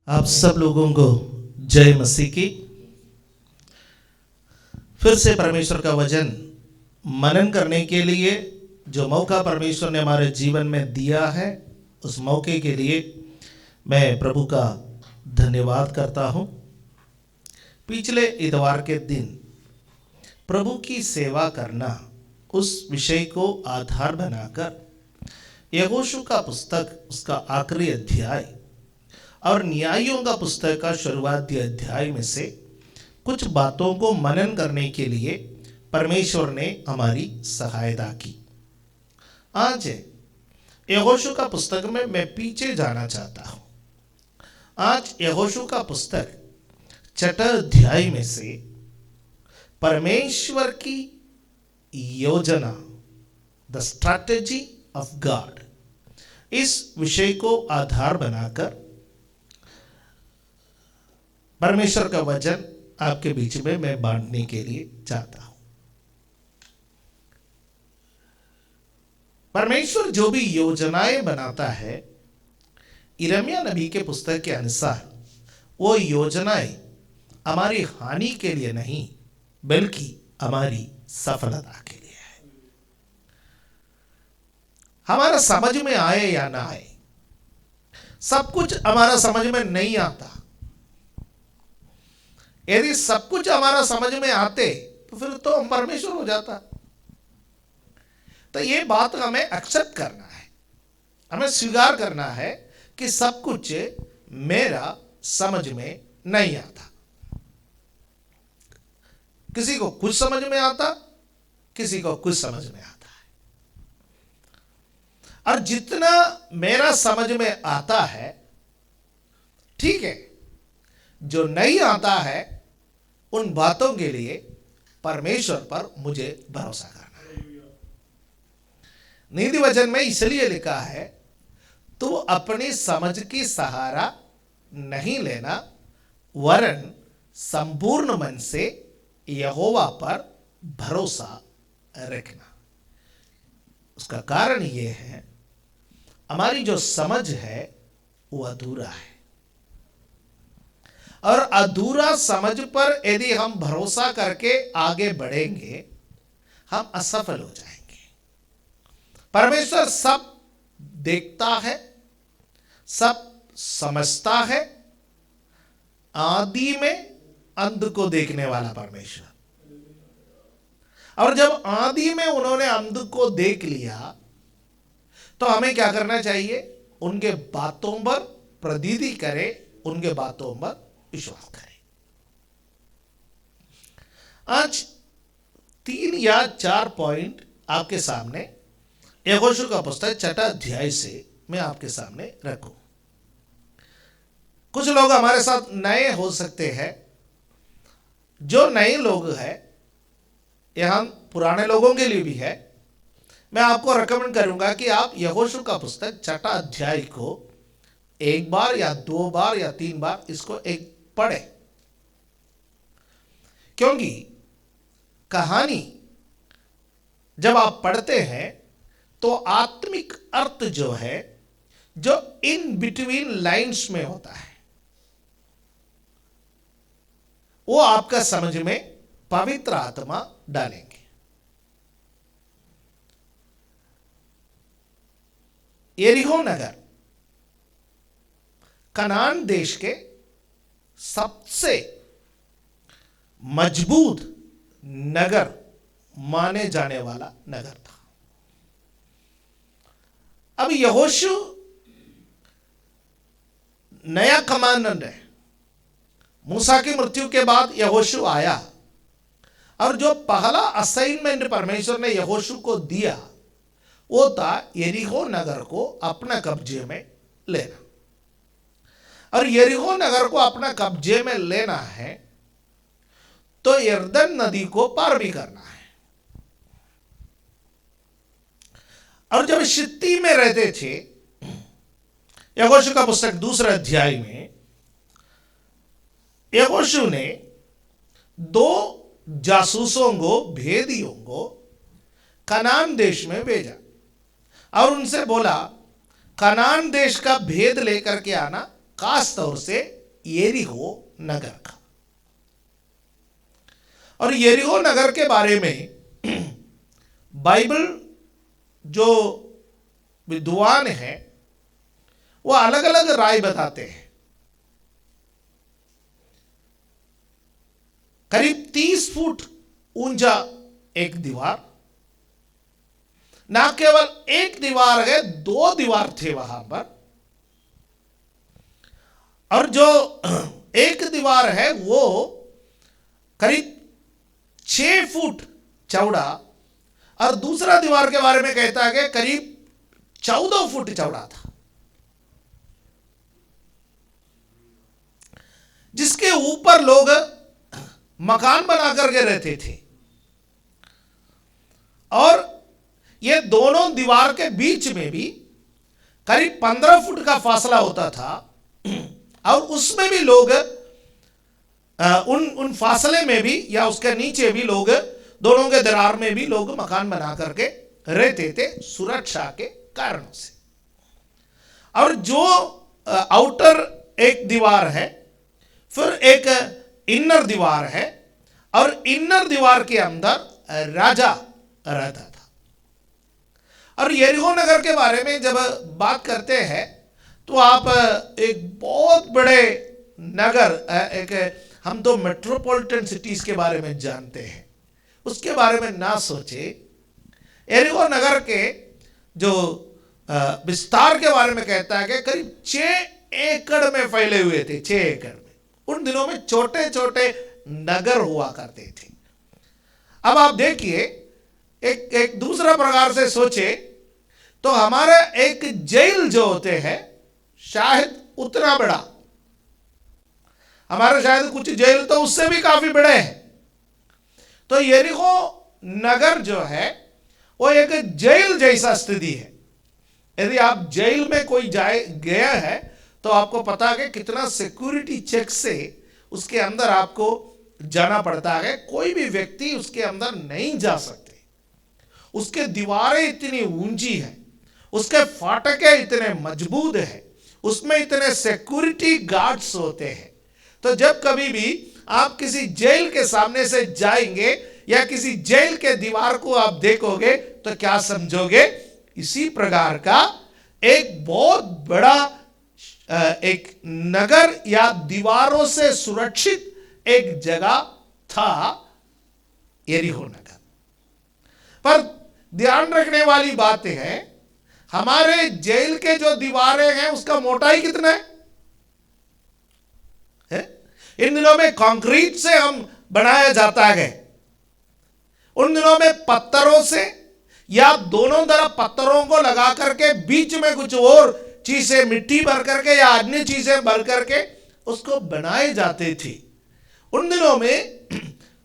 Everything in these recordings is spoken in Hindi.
आप सब लोगों को जय मसीह की। फिर से परमेश्वर का वचन मनन करने के लिए जो मौका परमेश्वर ने हमारे जीवन में दिया है, उस मौके के लिए मैं प्रभु का धन्यवाद करता हूँ। पिछले इतवार के दिन प्रभु की सेवा करना, उस विषय को आधार बनाकर यहोशू का पुस्तक उसका आखिरी अध्याय और न्यायों का पुस्तक का शुरुआती अध्याय में से कुछ बातों को मनन करने के लिए परमेश्वर ने हमारी सहायता की। आज यहोशू का पुस्तक में मैं पीछे जाना चाहता हूँ। आज यहोशू का पुस्तक छठा अध्याय में से परमेश्वर की योजना, द स्ट्रैटेजी ऑफ गॉड, इस विषय को आधार बनाकर परमेश्वर का वचन आपके बीच में मैं बांटने के लिए चाहता हूं। परमेश्वर जो भी योजनाएं बनाता है, यिर्मयाह नबी के पुस्तक के अनुसार वो योजनाएं हमारी हानि के लिए नहीं बल्कि हमारी सफलता के लिए है। हमारा समझ में आए या ना आए, सब कुछ हमारा समझ में नहीं आता। यदि सब कुछ हमारा समझ में आते तो फिर तो हम परमेश्वर हो जाता। तो ये बात हमें एक्सेप्ट करना है, हमें स्वीकार करना है कि सब कुछ मेरा समझ में नहीं आता। किसी को कुछ समझ में आता, किसी को कुछ समझ में आता है। और जितना मेरा समझ में आता है ठीक है, जो नहीं आता है उन बातों के लिए परमेश्वर पर मुझे भरोसा करना है। नीति वचन में इसलिए लिखा है, तू अपनी समझ की सहारा नहीं लेना, वरन संपूर्ण मन से यहोवा पर भरोसा रखना। उसका कारण यह है, हमारी जो समझ है वो अधूरा है, और अधूरा समझ पर यदि हम भरोसा करके आगे बढ़ेंगे हम असफल हो जाएंगे। परमेश्वर सब देखता है, सब समझता है। आदि में अंध को देखने वाला परमेश्वर, और जब आदि में उन्होंने अंध को देख लिया तो हमें क्या करना चाहिए? उनके बातों पर प्रतीति करें, उनके बातों पर विश्वास करें। आज 3 या 4 पॉइंट आपके सामने यहोशू का पुस्तक छठा अध्याय से मैं आपके सामने रखूं। कुछ लोग हमारे साथ नए हो सकते हैं। जो नए लोग हैं, यहां पुराने लोगों के लिए भी है। मैं आपको रेकमेंड करूंगा कि आप यहोशू का पुस्तक छठा अध्याय को 1 बार या 2 बार या 3 बार इसको एक पढ़े, क्योंकि कहानी जब आप पढ़ते हैं तो आत्मिक अर्थ जो है, जो इन बिटवीन लाइंस में होता है, वो आपका समझ में पवित्र आत्मा डालेंगे। यरीहो नगर कनान देश के सबसे मजबूत नगर माने जाने वाला नगर था। अब यहोशू नया कमांडेंट है। मूसा की मृत्यु के बाद यहोशू आया, और जो पहला असाइनमेंट परमेश्वर ने यहोशू को दिया वो था यरीहो नगर को अपना कब्जे में लेना। और यरीहो नगर को अपना कब्जे में लेना है तो यरदन नदी को पार भी करना है। और जब शित्ती में रहते थे, यहोशू का पुस्तक दूसरे अध्याय में यहोशू ने 2 जासूसों को, भेदियों को कनान देश में भेजा और उनसे बोला, कनान देश का भेद लेकर के आना, खास तौर से यरीहो नगर का। और यरीहो नगर के बारे में बाइबल जो विद्वान हैं वो अलग अलग राय बताते हैं। करीब 30 फुट ऊंचा एक दीवार, ना केवल एक दीवार है, 2 दीवार थे वहां पर। और जो एक दीवार है वो करीब 6 फुट चौड़ा, और दूसरा दीवार के बारे में कहता है कि करीब 14 फुट चौड़ा था, जिसके ऊपर लोग मकान बना करके रहते थे। और ये दोनों दीवार के बीच में भी करीब 15 फुट का फासला होता था, और उसमें भी लोग उन फासले में भी या उसके नीचे भी लोग, दोनों के दरार में भी लोग मकान बना करके रहते थे सुरक्षा के कारणों से। और जो आउटर एक दीवार है, फिर एक इनर दीवार है, और इनर दीवार के अंदर राजा रहता था। और यरीहो नगर के बारे में जब बात करते हैं तो आप एक बहुत बड़े नगर, एक हम तो मेट्रोपॉलिटन सिटीज के बारे में जानते हैं, उसके बारे में ना सोचे। यरीहो नगर के जो विस्तार के बारे में कहता है कि करीब 6 एकड़ में फैले हुए थे, 6 एकड़ में। उन दिनों में छोटे छोटे नगर हुआ करते थे। अब आप देखिए, एक दूसरा प्रकार से सोचे तो हमारा एक जेल जो होते हैं शायद उतना बड़ा, हमारे शायद कुछ जेल तो उससे भी काफी बड़े हैं। तो यरीहो नगर जो है वो एक जेल जैसा स्थिति है। यदि आप जेल में कोई गया है तो आपको पता है कि कितना सिक्योरिटी चेक से उसके अंदर आपको जाना पड़ता है। कोई भी व्यक्ति उसके अंदर नहीं जा सकते। उसके दीवारें इतनी ऊंची है, उसके फाटके इतने मजबूत है, उसमें इतने सिक्योरिटी गार्ड्स होते हैं। तो जब कभी भी आप किसी जेल के सामने से जाएंगे या किसी जेल के दीवार को आप देखोगे तो क्या समझोगे? इसी प्रकार का एक बहुत बड़ा एक नगर या दीवारों से सुरक्षित एक जगह था यरीहो नगर। पर ध्यान रखने वाली बात है, हमारे जेल के जो दीवारें हैं उसका मोटाई कितना है? इन दिनों में कंक्रीट से हम बनाया जाता है, उन दिनों में पत्थरों से या दोनों तरफ पत्थरों को लगा करके बीच में कुछ और चीजें मिट्टी भर करके या अन्य चीजें भर करके उसको बनाए जाते थे। उन दिनों में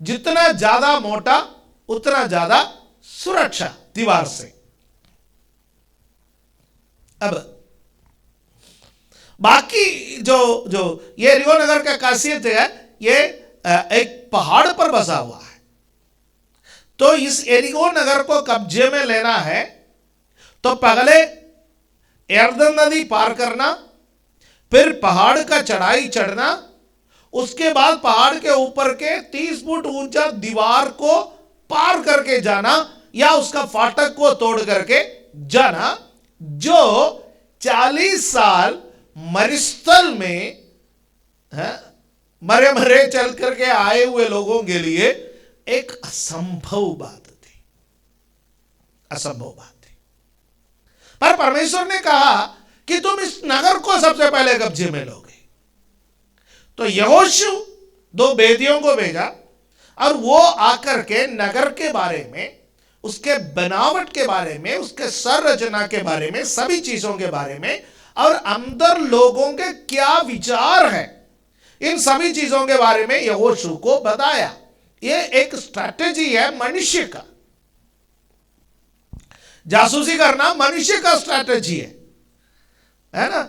जितना ज्यादा मोटा उतना ज्यादा सुरक्षा दीवार से। अब बाकी जो ये यरीहो नगर का खासियत है, ये एक पहाड़ पर बसा हुआ है। तो इस यरीहो नगर को कब्जे में लेना है तो पहले यरदन नदी पार करना, फिर पहाड़ का चढ़ाई चढ़ना, उसके बाद पहाड़ के ऊपर के 30 फुट ऊंचा दीवार को पार करके जाना या उसका फाटक को तोड़ करके जाना, जो 40 साल मरुस्थल में मरे चल करके आए हुए लोगों के लिए एक असंभव बात थी, असंभव बात थी। पर परमेश्वर ने कहा कि तुम इस नगर को सबसे पहले कब्जे में लोगे। तो यहोशू 2 बेदियों को भेजा और वो आकर के नगर के बारे में, उसके बनावट के बारे में, उसके संरचना के बारे में, सभी चीजों के बारे में और अंदर लोगों के क्या विचार है, इन सभी चीजों के बारे में यहोशू को बताया। ये एक स्ट्रैटेजी है मनुष्य का। जासूसी करना मनुष्य का स्ट्रैटेजी है ना।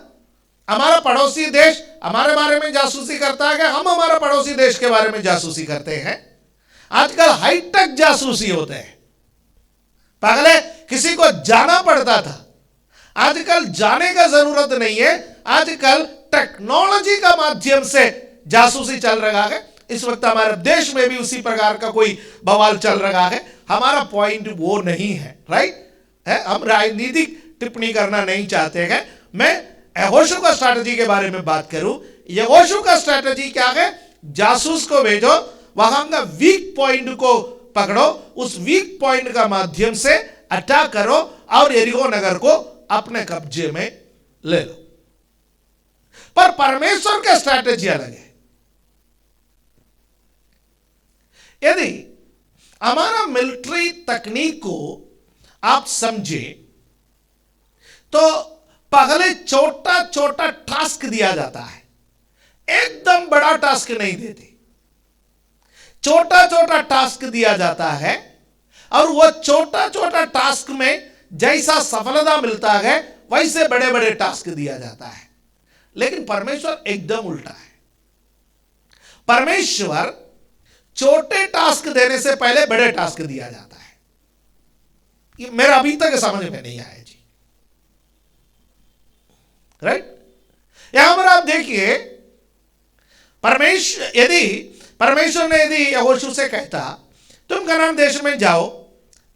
हमारा पड़ोसी देश हमारे बारे में जासूसी करता है कि हम हमारा पड़ोसी देश के बारे में जासूसी करते हैं। आजकल हाईटेक जासूसी होते हैं। पहले किसी को जाना पड़ता था, आजकल जाने का जरूरत नहीं है। आजकल टेक्नोलॉजी का माध्यम से जासूसी चल रहा है। इस वक्त हमारे देश में भी उसी प्रकार का कोई बवाल चल रहा है। हमारा पॉइंट वो नहीं है, राइट है। हम राजनीतिक टिप्पणी करना नहीं चाहते हैं। मैं यहोशू का स्ट्रैटेजी के बारे में बात करूं। यहोशू का स्ट्रैटेजी क्या है? जासूस को भेजो, वहां का वीक पॉइंट को पकड़ो, उस वीक पॉइंट का माध्यम से अटैक करो और यरीहो नगर को अपने कब्जे में ले लो। पर परमेश्वर का स्ट्रैटेजी अलग है। यदि हमारा मिलिट्री तकनीक को आप समझे तो पहले छोटा छोटा टास्क दिया जाता है, एकदम बड़ा टास्क नहीं देते। छोटा छोटा टास्क दिया जाता है और वह छोटा छोटा टास्क में जैसा सफलता मिलता है वैसे बड़े बड़े टास्क दिया जाता है। लेकिन परमेश्वर एकदम उल्टा है। परमेश्वर छोटे टास्क देने से पहले बड़े टास्क दिया जाता है। ये मेरा अभी तक समझ में नहीं आया जी, राइट। यहां पर आप देखिए, परमेश्वर ने यदि यहोशू से कहता तुम कनान देश में जाओ,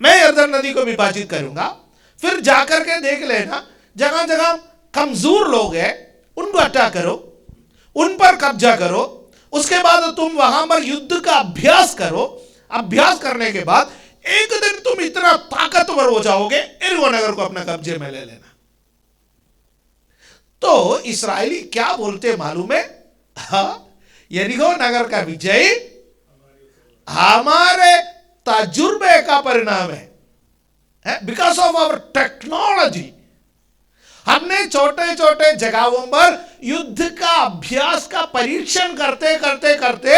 मैं यरदन नदी को विभाजित करूंगा, फिर जाकर के देख लेना जगह जगह कमजोर लोग हैं उनको अटैक करो, उन पर कब्जा करो, उसके बाद तुम वहां पर युद्ध का अभ्यास करो। अभ्यास करने के बाद एक दिन तुम इतना ताकतवर हो जाओगे, यरीहो नगर को अपने कब्जे में ले लेना। तो इस्राएली क्या बोलते मालूम है? यरीहो नगर का विजय हमारे तजुर्बे का परिणाम है, बिकॉज ऑफ आवर टेक्नोलॉजी। हमने छोटे छोटे जगहों पर युद्ध का अभ्यास का परीक्षण करते करते करते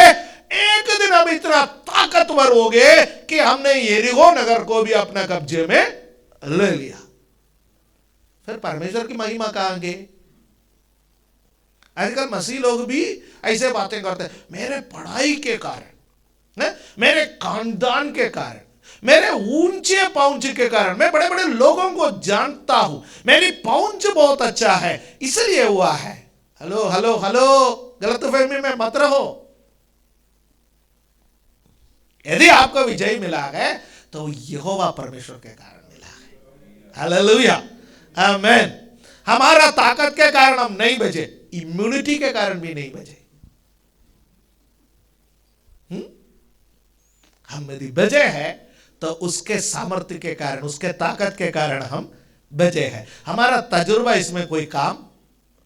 एक दिन हम इतना ताकतवर हो गए कि हमने यरीहो नगर को भी अपने कब्जे में ले लिया। फिर परमेश्वर की महिमा कहां गई? आजकल मसीह लोग भी ऐसे बातें करते हैं, मेरे पढ़ाई के कारण, मेरे खानदान के कारण, मेरे ऊंचे पहुंच के कारण, मैं बड़े बड़े लोगों को जानता हूं, मेरी पहुंच बहुत अच्छा है, इसलिए हुआ है। हेलो हेलो हेलो, गलतफहमी में मत रहो। यदि आपको विजय मिला है तो यहोवा परमेश्वर के कारण मिला है। हालेलुया, आमीन। हमारा ताकत के कारण हम नहीं बचे, इम्यूनिटी के कारण भी नहीं बचे। हम यदि बचे हैं तो उसके सामर्थ्य के कारण, उसके ताकत के कारण हम बचे हैं। हमारा तजुर्बा इसमें कोई काम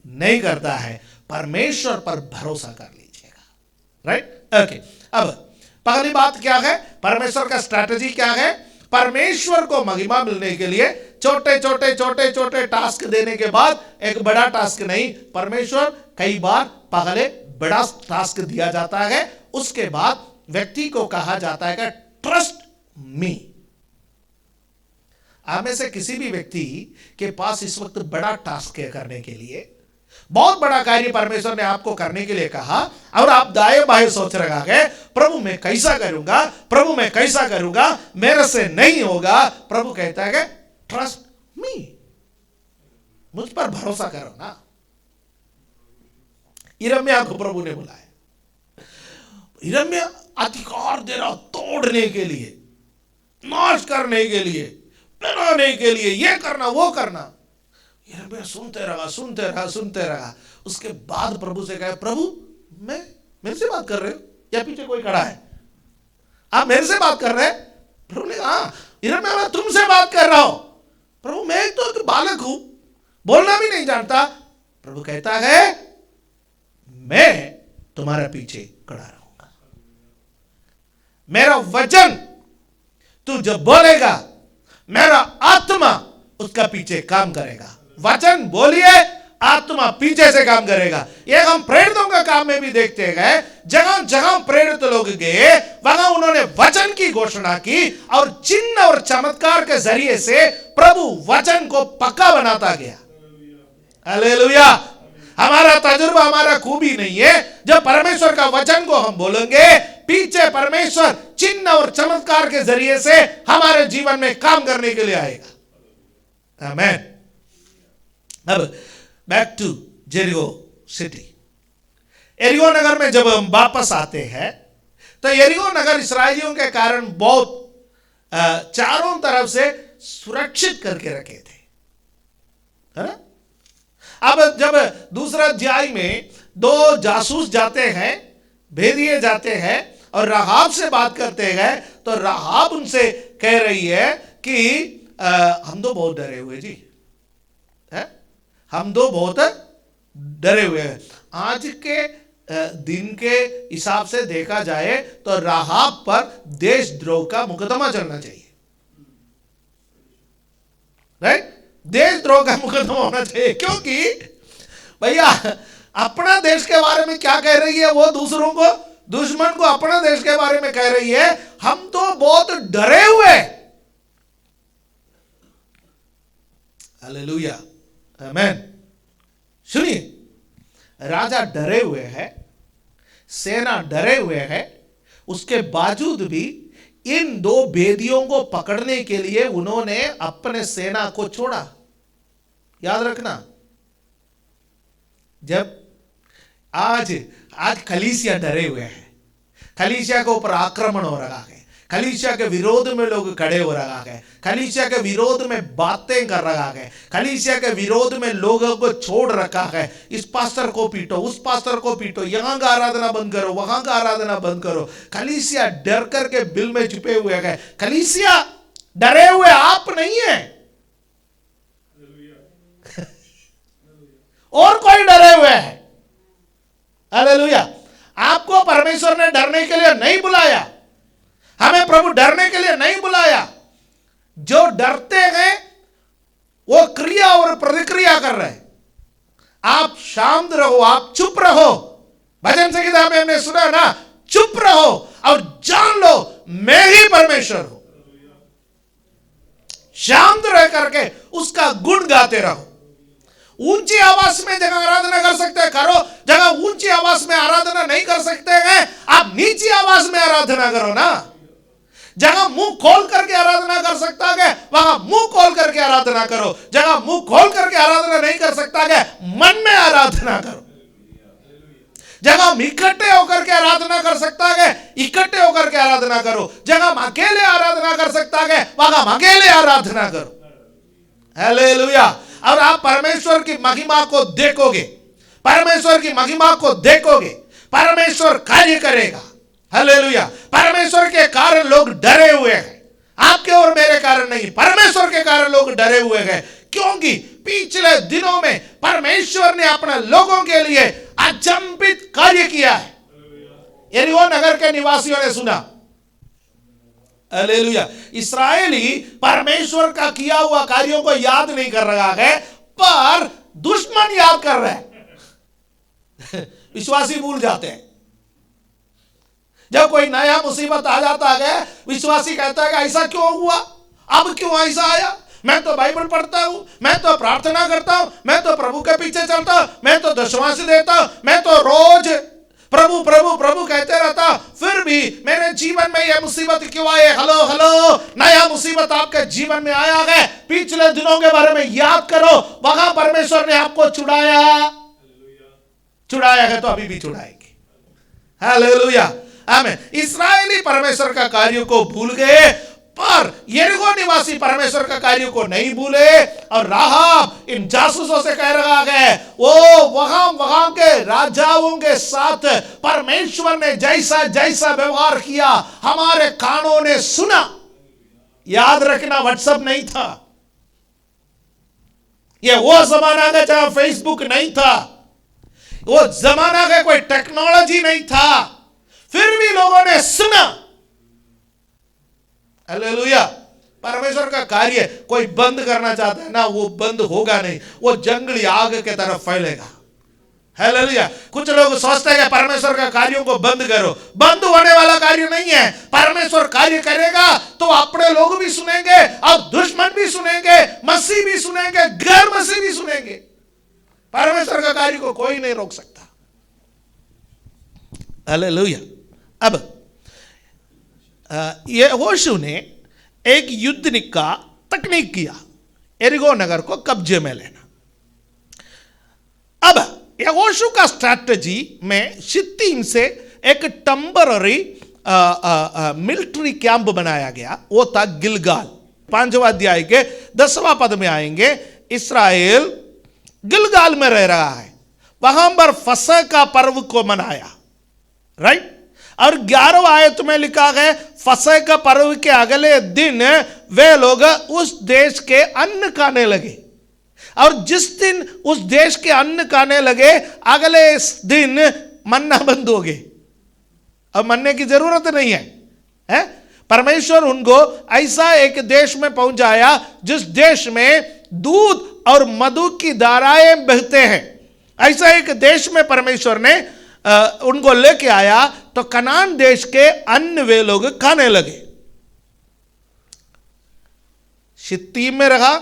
नहीं करता है। परमेश्वर पर भरोसा कर लीजिएगा, राइट। ओके, अब पहली बात क्या है? परमेश्वर का स्ट्रैटेजी क्या है? परमेश्वर को महिमा मिलने के लिए छोटे छोटे छोटे छोटे टास्क देने के बाद एक बड़ा टास्क नहीं, परमेश्वर कई बार पहले बड़ा टास्क दिया जाता है, उसके बाद व्यक्ति को कहा जाता है कि ट्रस्ट मी। आप में से किसी भी व्यक्ति के पास इस वक्त बड़ा टास्क है करने के लिए, बहुत बड़ा कार्य परमेश्वर ने आपको करने के लिए कहा और आप दाएं बाएं सोच रहा है, प्रभु मैं कैसा करूंगा, प्रभु मैं कैसा करूंगा, मेरे से नहीं होगा। प्रभु कहता है कि ट्रस्ट मी, मुझ पर भरोसा करो ना। यिर्मयाह को प्रभु ने बुलाया, यिर्मयाह अधिकार दे रहा तोड़ने के लिए, नाश करने के लिए, बनाने के लिए, ये करना वो करना। यिर्मयाह सुनते रहा। उसके बाद प्रभु से कहा, प्रभु मैं मेरे से बात कर रहे हो या पीछे कोई खड़ा है? आप मेरे से बात कर रहे हैं? प्रभु ने कहा, यिर्मयाह मैं तुमसे बात कर रहा हूं। प्रभु मैं तो एक बालक हूं, बोलना भी नहीं जानता। प्रभु कहता है मैं तुम्हारे पीछे खड़ा रहूंगा, मेरा वचन तू जब बोलेगा मेरा आत्मा उसका पीछे काम करेगा। वचन बोलिए, आत्मा पीछे से काम करेगा। ये हम प्रेरितों का काम में भी देखते गए, जगह जगह प्रेरित लोग गए वहां उन्होंने वचन की घोषणा की और चिन्ह और चमत्कार के जरिए से प्रभु वचन को पक्का बनाता गया। हालेलुया। हमारा तजुर्बा, हमारा खूबी नहीं है। जब परमेश्वर का वचन को हम बोलेंगे, पीछे परमेश्वर चिन्ह और चमत्कार के जरिए से हमारे जीवन में काम करने के लिए आएगा। आमेन। अब बैक टू जेरिको सिटी। यरीहो नगर में जब हम वापस आते हैं तो यरीहो नगर इसराइलियों के कारण बहुत चारों तरफ से सुरक्षित करके रखे थे, है ना। अब जब दूसरा अध्याय में 2 जासूस जाते हैं, भेदिए जाते हैं और राहाब से बात करते हैं, तो राहाब उनसे कह रही है कि हम तो बहुत डरे हुए जी, है, हम तो बहुत डरे हुए हैं। आज के दिन के हिसाब से देखा जाए तो राहाब पर देशद्रोह का मुकदमा चलना चाहिए, राइट। देशद्रोह का मुकदमा होना चाहिए, क्योंकि भैया अपना देश के बारे में क्या कह रही है वो, दूसरों को, दुश्मन को अपना देश के बारे में कह रही है हम तो बहुत डरे हुए। हालेलुया, आमेन। सुनिए, राजा डरे हुए हैं, सेना डरे हुए हैं, उसके बावजूद भी इन 2 भेदियों को पकड़ने के लिए उन्होंने अपने सेना को छोड़ा। याद रखना, जब आज कलीसिया डरे हुए हैं, कलीसिया के ऊपर आक्रमण हो रहा है, कलीसिया के विरोध में लोग खड़े हो रहा है, कलीसिया के विरोध में बातें कर रहा है, कलीसिया के विरोध में लोगों को छोड़ रखा है, इस पास्टर को पीटो, उस पास्टर को पीटो, यहां का आराधना बंद करो, वहां का आराधना बंद करो। कलीसिया डर करके बिल में छुपे हुए हैं। कलीसिया डरे हुए आप नहीं है, और कोई डरे हुए है। हालेलुया। आपको परमेश्वर ने डरने के लिए नहीं बुलाया, हमें प्रभु डरने के लिए नहीं बुलाया। जो डरते हैं वो क्रिया और प्रतिक्रिया कर रहे हैं। आप शांत रहो, आप चुप रहो। भजन संगीता में हमने सुना ना, चुप रहो और जान लो मैं ही परमेश्वर हूं। शांत रह करके उसका गुण गाते रहो। ऊंची आवाज में जगह आराधना कर सकते हैं करो, जगह ऊंची आवाज में आराधना नहीं कर सकते हैं आप नीची आवाज में आराधना करो ना। जगह मुंह खोल करके आराधना कर सकता है वहां मुंह खोल करके आराधना करो, जगह मुंह खोल करके आराधना नहीं कर सकता है मन में आराधना करो। जगह इकट्ठे होकर के आराधना कर सकता है इकट्ठे होकर के आराधना करो, जगह अकेले आराधना कर सकता है वहां अकेले आराधना करो। हालेलुया। और आप परमेश्वर की महिमा को देखोगे, परमेश्वर की महिमा को देखोगे, परमेश्वर कार्य करेगा। हालेलुया। परमेश्वर के कारण लोग डरे हुए हैं, आपके और मेरे कारण नहीं, परमेश्वर के कारण लोग डरे हुए हैं, क्योंकि पिछले दिनों में परमेश्वर ने अपने लोगों के लिए अचंभित कार्य किया है। यरीहो नगर के निवासियों ने सुना। हालेलुया। इस्राएली परमेश्वर का किया हुआ कार्यों को याद नहीं कर रहा है, पर दुश्मन याद कर रहे हैं। विश्वासी भूल जाते हैं। जब कोई नया मुसीबत आ जाता है विश्वासी कहता है कि ऐसा क्यों हुआ, अब क्यों ऐसा आया, मैं तो बाइबल पढ़ता हूं, मैं तो प्रार्थना करता हूं, मैं तो प्रभु के पीछे चलता हूं, मैं तो दशमांश देता हूं, मैं तो रोज प्रभु प्रभु प्रभु कहते रहता, फिर भी मेरे जीवन में यह मुसीबत क्यों आए। हेलो हेलो, नया मुसीबत आपके जीवन में आया है, पिछले दिनों के बारे में याद करो, वहां परमेश्वर ने आपको छुड़ाया है तो अभी भी छुड़ाएंगे। हालेलुया, आमीन। इस्राएली परमेश्वर का कार्य को भूल गए, पर यरीहो निवासी परमेश्वर का कार्य को नहीं भूले। और राहाब इन जासूसों से कह रहा है वो वहां के राजाओं के साथ परमेश्वर ने जैसा जैसा व्यवहार किया हमारे कानों ने सुना। याद रखना, व्हाट्सएप नहीं था, ये वो जमाना का जहां फेसबुक नहीं था, वो जमाना का कोई टेक्नोलॉजी नहीं था, फिर भी लोगों ने सुना। हालेलुया। परमेश्वर का कार्य कोई बंद करना चाहता है ना, वो बंद होगा नहीं, वो जंगली आग के तरफ फैलेगा। हालेलुया। कुछ लोग सोचते हैं कि परमेश्वर का कार्यों को बंद करो, बंद होने वाला कार्य नहीं है। परमेश्वर कार्य करेगा तो अपने लोग भी सुनेंगे और दुश्मन भी सुनेंगे, मसीह भी सुनेंगे, गैर मसीह भी सुनेंगे। परमेश्वर का कार्य को कोई नहीं रोक सकता। हालेलुया। अब यहोशू ने एक युद्ध का तकनीक किया, यरीहो नगर को कब्जे में लेना। अब यहोशू का स्ट्रैटेजी में शित्तीम से एक टेम्पररी मिलिट्री कैंप बनाया गया, वो था गिलगाल। 5वां अध्याय के 10वां पद में आएंगे। इस्राएल गिलगाल में रह रहा है, वहां पर फसह का पर्व को मनाया, राइट। और 11वां आयत में लिखा है फसह का पर्व के अगले दिन वे लोग उस देश के अन्न खाने लगे, और जिस दिन उस देश के अन्न खाने लगे अगले दिन मन्ना बंद हो गए। अब मन्ने की जरूरत नहीं है, परमेश्वर उनको ऐसा एक देश में पहुंचाया जिस देश में दूध और मधु की धाराएं बहते हैं। ऐसा एक देश में परमेश्वर ने उनको लेके आया, तो कनान देश के अन्न वे लोग खाने लगे। शित्तीम में रहा,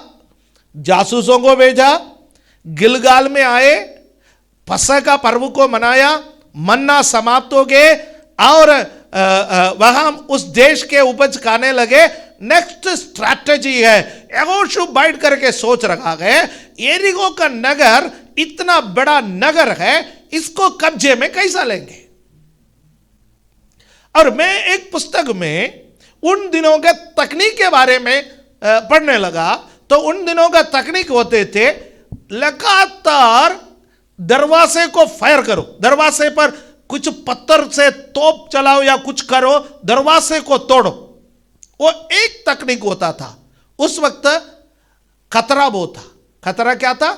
जासूसों को भेजा, गिलगाल में आए, फसह का पर्व को मनाया, मन्ना समाप्त हो गए, और वहां उस देश के उपज खाने लगे। नेक्स्ट स्ट्रैटेजी है, यहोशू बैठ करके सोच रखा है यरीहो का नगर इतना बड़ा नगर है, इसको कब्जे में कैसा लेंगे। और मैं एक पुस्तक में उन दिनों के तकनीक के बारे में पढ़ने लगा, तो उन दिनों का तकनीक होते थे लगातार दरवाजे को फायर करो, दरवाजे पर कुछ पत्थर से तोप चलाओ या कुछ करो, दरवाजे को तोड़ो। वो एक तकनीक होता था। उस वक्त खतरा बहुत था। खतरा क्या था?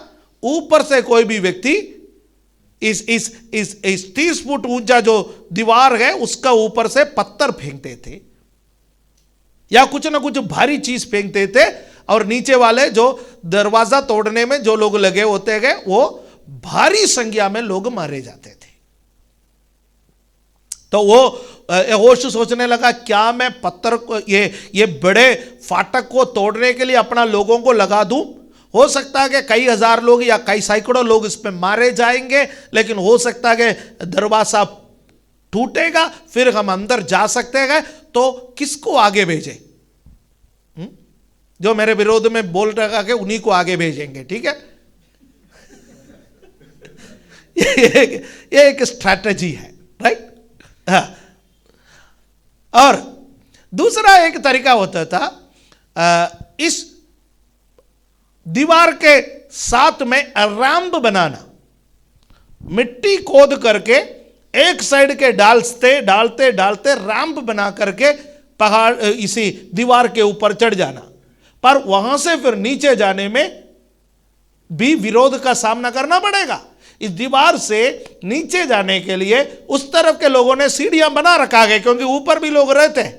ऊपर से कोई भी व्यक्ति इस 30 फुट ऊंचा जो दीवार है उसका ऊपर से पत्थर फेंकते थे या कुछ ना कुछ भारी चीज फेंकते थे, और नीचे वाले जो दरवाजा तोड़ने में जो लोग लगे होते हैं वो भारी संख्या में लोग मारे जाते थे। तो वो यहोशू सोचने लगा क्या मैं पत्थर को ये बड़े फाटक को तोड़ने के लिए अपना लोगों को लगा दूं? हो सकता है कि कई हजार लोग या कई सैकड़ों लोग इसमें मारे जाएंगे, लेकिन हो सकता है कि दरवाजा टूटेगा, फिर हम अंदर जा सकते हैं। तो किसको आगे भेजे? जो मेरे विरोध में बोल रहा है उन्हीं को आगे भेजेंगे, ठीक है। ये एक स्ट्रैटेजी है, राइट। हाँ। और दूसरा एक तरीका होता था, इस दीवार के साथ में रैंप बनाना, मिट्टी खोद करके एक साइड के डालते डालते डालते रैंप बना करके पहाड़ इसी दीवार के ऊपर चढ़ जाना। पर वहां से फिर नीचे जाने में भी विरोध का सामना करना पड़ेगा। इस दीवार से नीचे जाने के लिए उस तरफ के लोगों ने सीढ़ियां बना रखा है, क्योंकि ऊपर भी लोग रहते हैं।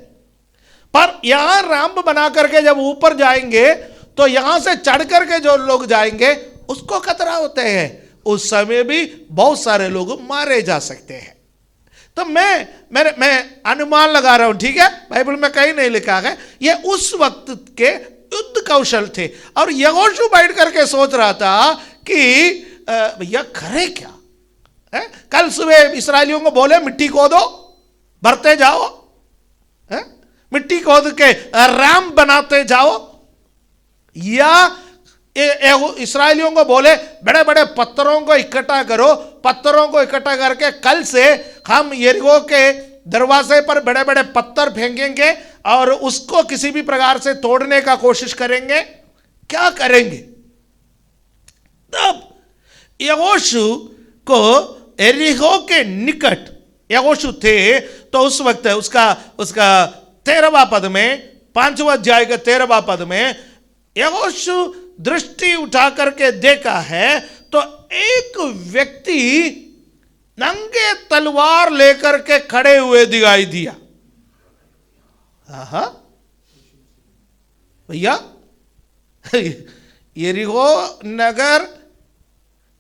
पर यहां रैंप बना करके जब ऊपर जाएंगे तो यहां से चढ़ करके जो लोग जाएंगे उसको खतरा होते हैं, उस समय भी बहुत सारे लोग मारे जा सकते हैं। तो मैं अनुमान लगा रहा हूं, ठीक है, बाइबल में कहीं नहीं लिखा है। ये उस वक्त के युद्ध कौशल थे, और यहोशू बैठ करके सोच रहा था कि भैया करे क्या है? कल सुबह इस्राएलियों को बोले मिट्टी खोदो, भरते जाओ, है? मिट्टी खोद के रैंप बनाते जाओ, या इस्राएलियों को बोले बड़े बड़े पत्थरों को इकट्ठा करो, पत्थरों को इकट्ठा करके कल से हम यरीहो के दरवाजे पर बड़े बड़े पत्थर फेंकेंगे और उसको किसी भी प्रकार से तोड़ने का कोशिश करेंगे। क्या करेंगे? तब यहोशू को यरीहो के निकट यहोशू थे, तो उस वक्त उसका 13वां पद में, 5वां अध्याय के 13वां पद में यहोशू दृष्टि उठा करके देखा है तो एक व्यक्ति नंगे तलवार लेकर के खड़े हुए दिखाई दिया। भैया यरीहो नगर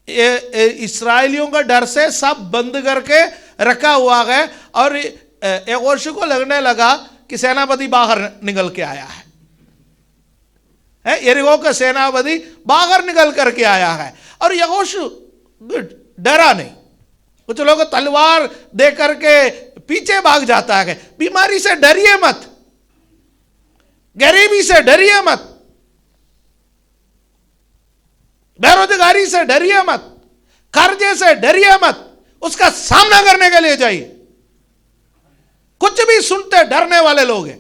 इस्राएलियों का डर से सब बंद करके रखा हुआ है, और यहोशू को लगने लगा कि सेनापति बाहर निकल के आया है, यरीहो का सेनापति बाहर निकल करके आया है। और यहोशू डरा नहीं। कुछ लोग तलवार दे करके पीछे भाग जाता है। बीमारी से डरिए मत, गरीबी से डरिए मत, बेरोजगारी से डरिए मत, कर्जे से डरिए मत, उसका सामना करने के लिए जाइए। कुछ भी सुनते डरने वाले लोग हैं।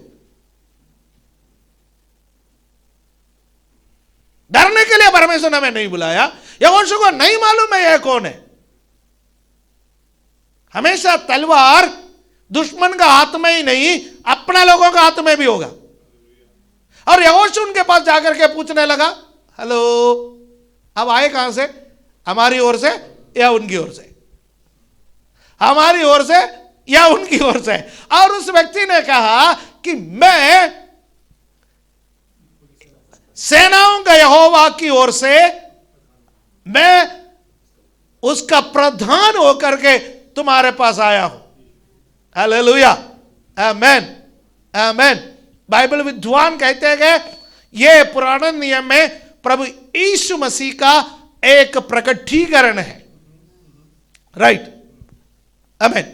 डरने के लिए परमेश्वर ने हमें नहीं बुलाया। यहोशू को नहीं मालूम है यह कौन है। हमेशा तलवार दुश्मन का हाथ में ही नहीं, अपने लोगों का हाथ में भी होगा। और यहोशू उनके पास जाकर के पूछने लगा, हेलो, अब आए कहां से? हमारी ओर से या उनकी ओर से? हमारी ओर से या उनकी ओर से? और उस व्यक्ति ने कहा कि मैं सेनाओं का यहोवा की ओर से, मैं उसका प्रधान होकर के तुम्हारे पास आया हूं। हालेलुया, आमेन, आमेन। बाइबल विद्वान कहते हैं यह पुराने नियम में प्रभु यीशु मसीह का एक प्रकटीकरण है। राइट, आमेन।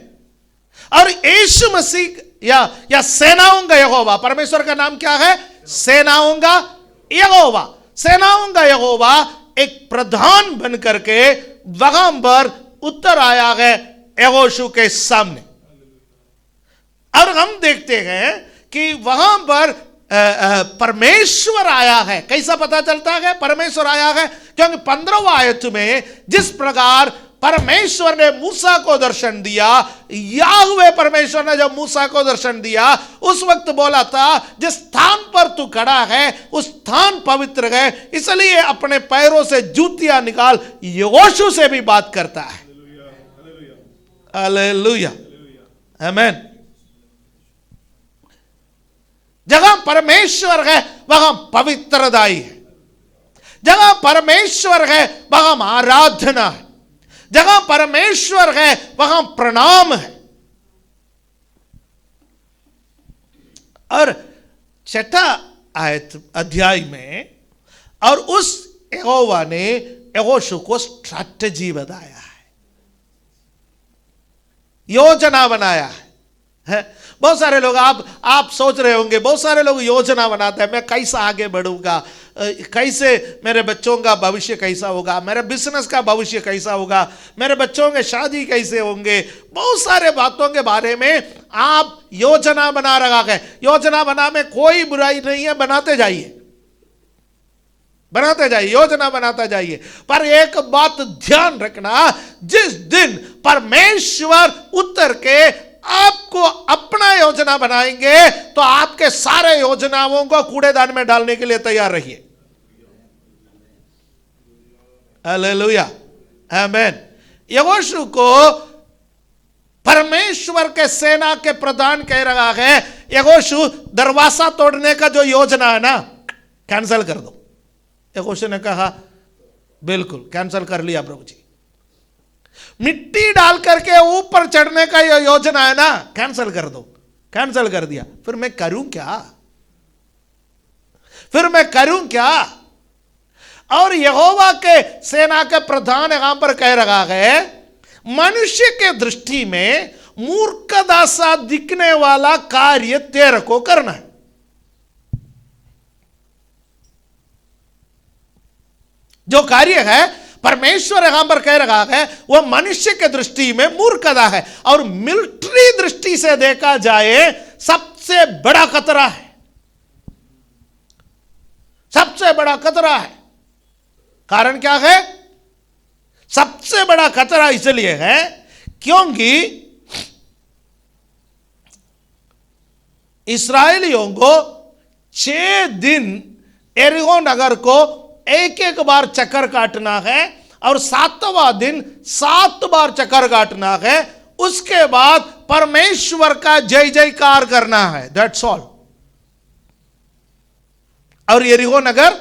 और यीशु मसीह या सेनाओं का यहोवा, परमेश्वर का नाम क्या है? सेनाओं का यहोवा। सेनाओं का यहोवा एक प्रधान बन करके वहां पर उतर आया है यहोशू के सामने। और हम देखते हैं कि वहां पर परमेश्वर आया है। कैसा पता चलता है परमेश्वर आया है? क्योंकि 15वां आयत में जिस प्रकार परमेश्वर ने मूसा को दर्शन दिया, याहवे परमेश्वर ने जब मूसा को दर्शन दिया, उस वक्त बोला था जिस स्थान पर तू खड़ा है उस स्थान पवित्र है, इसलिए अपने पैरों से जूतियां निकाल। यहोशू से भी बात करता है। हालेलुया, आमेन। जहां परमेश्वर है वहां पवित्रताई है। जहां परमेश्वर है वहां आराधना है। जहां परमेश्वर है वहां प्रणाम है। और छठा अध्याय में, और उस यहोवा ने यहोशू को स्ट्रैटेजी बताया है, योजना बनाया है। बहुत सारे लोग, आप सोच रहे होंगे, बहुत सारे लोग योजना बनाते हैं, मैं कैसा आगे बढ़ूंगा, कैसे मेरे बच्चों का भविष्य कैसा होगा, मेरे बिजनेस का भविष्य कैसा होगा, मेरे बच्चों के शादी कैसे होंगे। बहुत सारे बातों के बारे में आप योजना बना रहा है। योजना बना में कोई बुराई नहीं है, बनाते जाइए, बनाते जाइए, योजना बनाता जाइए। पर एक बात ध्यान रखना, जिस दिन परमेश्वर उतर के आपको अपना योजना बनाएंगे तो आपके सारे योजनाओं को कूड़ेदान में डालने के लिए तैयार रहिए। हालेलुया, आमेन। यहोशू को परमेश्वर के सेना के प्रधान कह रहा है, यहोशू दरवाजा तोड़ने का जो योजना है ना, कैंसिल कर दो। यहोशू ने कहा बिल्कुल कैंसिल कर लिया प्रभु जी। मिट्टी डाल करके ऊपर चढ़ने का ये योजना है ना, कैंसिल कर दो। कैंसिल कर दिया। फिर मैं करूं क्या? फिर मैं करूं क्या? और यहोवा के सेना के प्रधान यहां पर कह रहा है, मनुष्य के दृष्टि में मूर्खता सा दिखने वाला कार्य तेरे को करना है। जो कार्य है परमेश्वर यहां पर कह रहा है वह मनुष्य के दृष्टि में मूर्खता है, और मिलिट्री दृष्टि से देखा जाए सबसे बड़ा खतरा है। सबसे बड़ा खतरा है। कारण क्या है? सबसे बड़ा खतरा इसलिए है क्योंकि इस्राएलियों को 6 दिन यरीहो नगर को एक एक बार चक्कर काटना है, और 7वां दिन 7 बार चक्कर काटना है। उसके बाद परमेश्वर का जय जयकार करना है। That's all. और यरीहो नगर,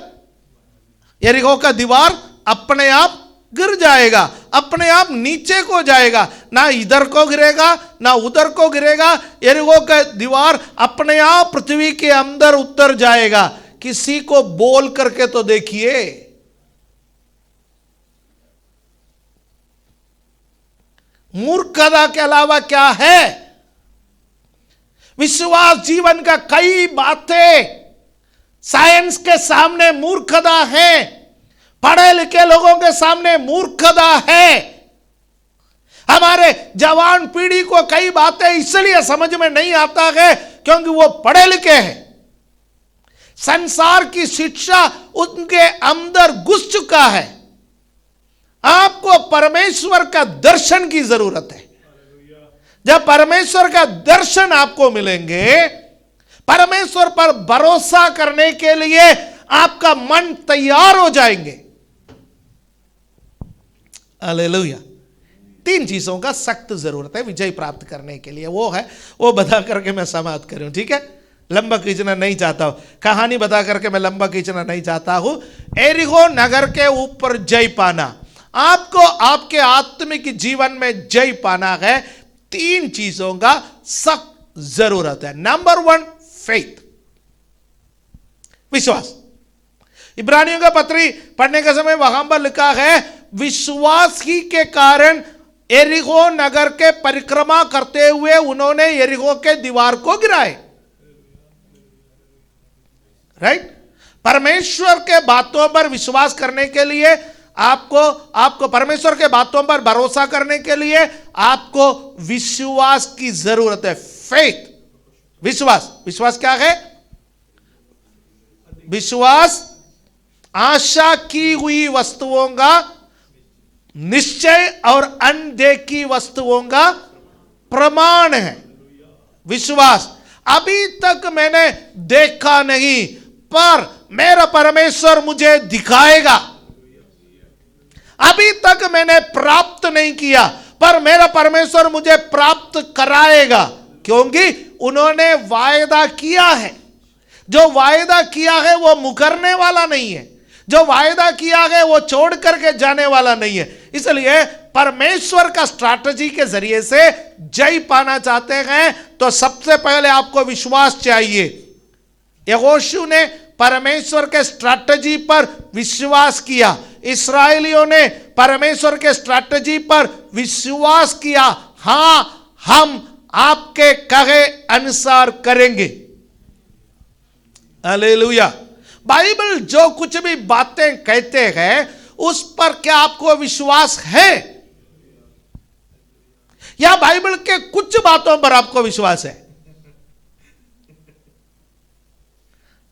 यरीहो का दीवार अपने आप गिर जाएगा, अपने आप नीचे को जाएगा, ना इधर को गिरेगा ना उधर को गिरेगा। यरीहो का दीवार अपने आप पृथ्वी के अंदर उतर जाएगा। किसी को बोल करके तो देखिए। मूर्खता के अलावा क्या है? विश्वास जीवन का कई बातें साइंस के सामने मूर्खता है। पढ़े लिखे लोगों के सामने मूर्खता है। हमारे जवान पीढ़ी को कई बातें इसलिए समझ में नहीं आता है क्योंकि वो पढ़े लिखे हैं। संसार की शिक्षा उनके अंदर घुस चुका है। आपको परमेश्वर का दर्शन की जरूरत है। जब परमेश्वर का दर्शन आपको मिलेंगे, परमेश्वर पर भरोसा करने के लिए आपका मन तैयार हो जाएंगे। हालेलुया। 3 चीजों का सख्त जरूरत है विजय प्राप्त करने के लिए। वो बता करके मैं समाप्त करूं, ठीक है? लंबा खींचना नहीं चाहता हूं, कहानी बता करके मैं लंबा खींचना नहीं चाहता हूं। एरिको नगर के ऊपर जय पाना, आपको आपके आत्मिक जीवन में जय पाना है, 3 चीजों का सख्त जरूरत है। नंबर 1, फेथ, विश्वास। इब्रानियों का पत्री पढ़ने का समय वहां पर लिखा है, विश्वास ही के कारण एरिको नगर के परिक्रमा करते हुए उन्होंने एरिको के दीवार को गिराए। राइट? परमेश्वर के बातों पर विश्वास करने के लिए आपको परमेश्वर के बातों पर भरोसा करने के लिए आपको विश्वास की जरूरत है। फेथ, विश्वास क्या है? विश्वास आशा की हुई वस्तुओं का निश्चय और अनदेखी वस्तुओं का प्रमाण है। विश्वास, अभी तक मैंने देखा नहीं पर मेरा परमेश्वर मुझे दिखाएगा। अभी तक मैंने प्राप्त नहीं किया पर मेरा परमेश्वर मुझे प्राप्त कराएगा, क्योंकि उन्होंने वायदा किया है। जो वायदा किया है वो मुकरने वाला नहीं है। जो वायदा किया है वो छोड़ करके जाने वाला नहीं है। इसलिए परमेश्वर का स्ट्रैटेजी के जरिए से जय पाना चाहते हैं तो सबसे पहले आपको विश्वास चाहिए। यहोशू ने परमेश्वर के स्ट्रैटेजी पर विश्वास किया, इस्राएलियों ने परमेश्वर के स्ट्रैटेजी पर विश्वास किया। हां, हम आपके कहे अनुसार करेंगे। हालेलुया। बाइबल जो कुछ भी बातें कहते हैं उस पर क्या आपको विश्वास है, या बाइबल के कुछ बातों पर आपको विश्वास है?